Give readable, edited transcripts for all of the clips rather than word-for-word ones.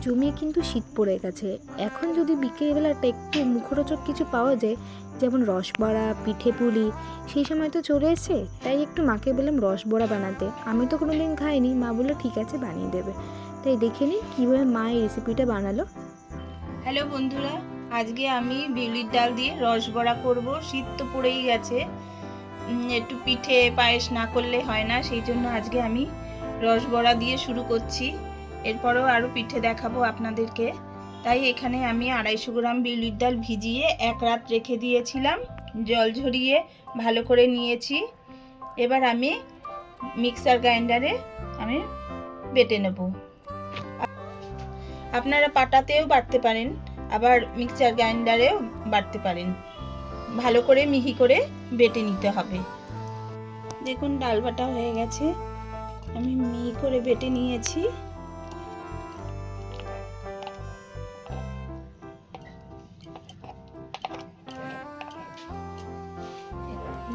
জমিয়ে কিন্তু শীত পড়ে গেছে। এখন যদি বিকেলবেলাটা একটু মুখরোচক কিছু পাওয়া যায়, যেমন রসবড়া, পিঠে পুলি, সেই সময় তো চলে এসেছে। তাই একটু মাকে বললাম রসবড়া বানাতে। আমি তো কোনোদিন খাইনি, মা বললো ঠিক আছে বানিয়ে দেবে। তাই দেখে নিই কীভাবে মা এই রেসিপিটা বানালো। হ্যালো বন্ধুরা, আজকে আমি বিউলির ডাল দিয়ে রসবড়া করব। শীত তো পড়েই গেছে, একটু পিঠে পায়েস না করলে হয় না, সেই জন্য আজকে আমি রসবড়া দিয়ে শুরু করছি। এরপরেও আরও পিঠে দেখাবো আপনাদেরকে। তাই এখানে আমি 250 গ্রাম বিউলির ডাল ভিজিয়ে 1 রাত রেখে দিয়েছিলাম, জল ঝরিয়ে ভালো করে নিয়েছি। এবার আমি মিক্সার গ্রাইন্ডারে আমি বেটে নেব। আপনারা পাটাতেও বাটতে পারেন, আবার মিক্সার গ্রাইন্ডারেও বাটতে পারেন। ভালো করে মিহি করে বেটে নিতে হবে। দেখুন ডাল বাটা হয়ে গেছে, আমি মিহি করে বেটে নিয়েছি।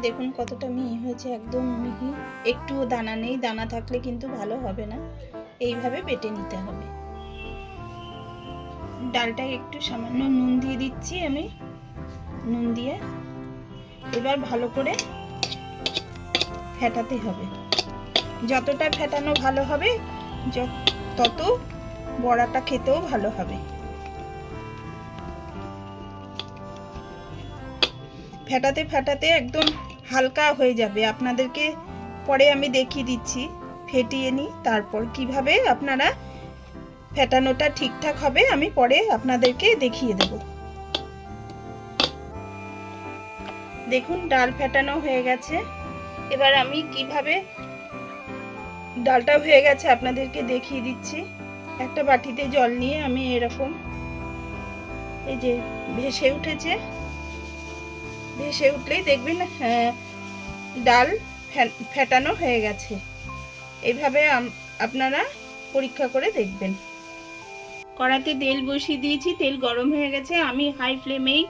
দেখুন কতটা মিহি হয়েছে, একদম মিহি, একটুও দানা নেই। দানা থাকলে কিন্তু ভালো হবে না। এইভাবে বেটে নিতে হবে। ডালটায় একটু সামান্য নুন দিয়ে দিচ্ছি আমি, নুন দিয়ে এবার ভালো করে ফেটাতে হবে। যতটা ফেটানো ভালো হবে তত বড়াটা খেতেও ভালো হবে। ফেটাতে ফেটাতে একদম হালকা হয়ে যাবে। আপনাদেরকে পরে আমি দেখিয়ে দিচ্ছি, ফেটিয়ে নিই, তারপর কিভাবে আপনারা ফেটানোটা ঠিকঠাক হবে আমি পরে আপনাদেরকে দেখিয়ে দেব। দেখুন ডাল ফেটানো হয়ে গেছে। এবার আমি কিভাবে ডালটা হয়ে গেছে আপনাদেরকে দেখিয়ে দিচ্ছি। একটা বাটিতে জল নিয়ে আমি এরকম, এই যে ভেসে উঠেছে, ভেসে উঠলেই দেখবেন ডাল ফেটানো হয়ে গেছে। এইভাবে আপনারা পরীক্ষা করে দেখবেন। কড়াইতে তেল বসিয়ে দিয়েছি, তেল গরম হয়ে গেছে। আমি হাই ফ্লেমেই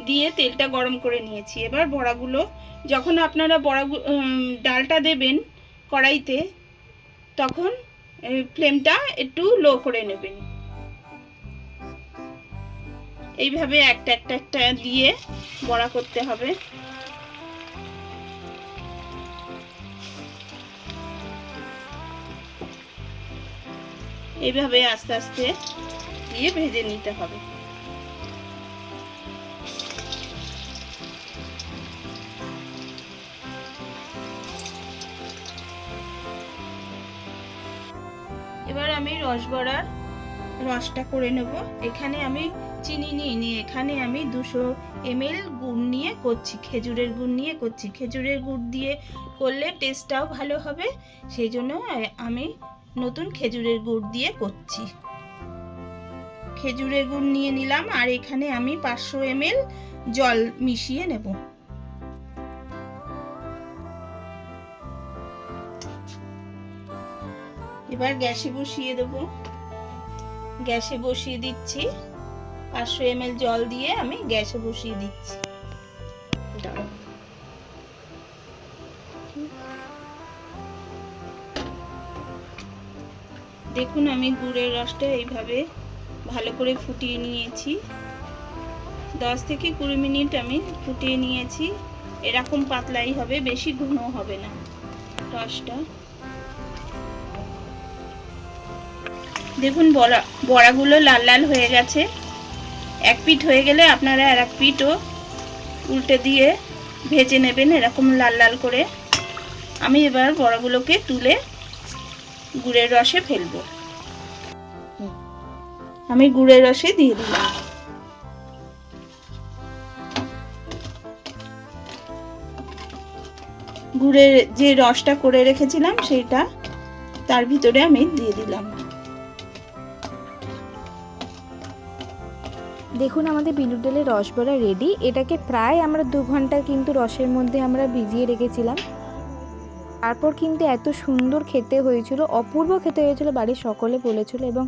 দিয়ে তেলটা গরম করে নিয়েছি। এবার বড়াগুলো, যখন আপনারা ডালটা দেবেন কড়াইতে, তখন ফ্লেমটা একটু লো করে নেবেন। এইভাবে একটা একটা একটা দিয়ে বড়া করতে হবে। এইভাবে আস্তে আস্তে দিয়ে ভেজে নিতে হবে। এবার আমি রসবড়ার রসটা করে নেব। এখানে আমি চিনি নিয়ে এখানে আমি 200 ml গুড় নিয়ে করছি, খেজুরের গুড় নিয়ে করছি। খেজুরের গুড় দিয়ে করলে টেস্টটাও ভালো হবে, সেই জন্য আমি নতুন খেজুরের গুড় দিয়ে করছি। খেজুরের গুড় নিয়ে নিলাম, আর এখানে আমি 500 ml জল মিশিয়ে নেব। এবার গ্যাসে বসিয়ে দেব। গ্যাসে বসিয়ে দিচ্ছি, 500 ml জল দিয়ে আমি গ্যাসে বসিয়ে দিচ্ছি। দেখুন আমি গুড়ের রসটা এইভাবে ভালো করে ফুটিয়ে নিয়েছি। 10 থেকে 20 মিনিট আমি ফুটিয়ে নিয়েছি। এরকম পাতলাই হবে, বেশি ঘন হবে না রসটা। দেখুন বড়াগুলো লাল লাল হয়ে গেছে। এক পিঠ হয়ে গেলে আপনারা আর এক পিঠও উল্টে দিয়ে ভেজে নেবেন, এরকম লাল লাল করে। আমি এবার বড়াগুলোকে তুলে গুড়ের রসে ফেলবো। আমি গুড়ের রসে দিয়ে দিলাম। গুড়ের যে রসটা করে রেখেছিলাম সেটা তার ভিতরে আমি দিয়ে দিলাম। দেখুন আমাদের বিউলির ডালের রসবড়া রেডি। এটাকে প্রায় আমরা 2 ঘন্টা কিন্তু রসের মধ্যে আমরা ভিজিয়ে রেখেছিলাম। তারপর কিন্তু এত সুন্দর খেতে হয়েছিল, অপূর্ব খেতে হয়েছিল, বাড়ির সকলে বলেছিল, এবং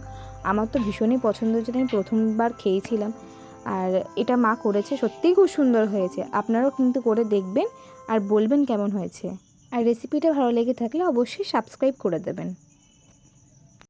আমার তো ভীষণই পছন্দ হয়েছিল। আমি প্রথমবার খেয়েছিলাম, আর এটা মা করেছে, সত্যিই খুব সুন্দর হয়েছে। আপনারাও কিন্তু করে দেখবেন আর বলবেন কেমন হয়েছে। আর রেসিপিটা ভালো লেগে থাকলে অবশ্যই সাবস্ক্রাইব করে দেবেন।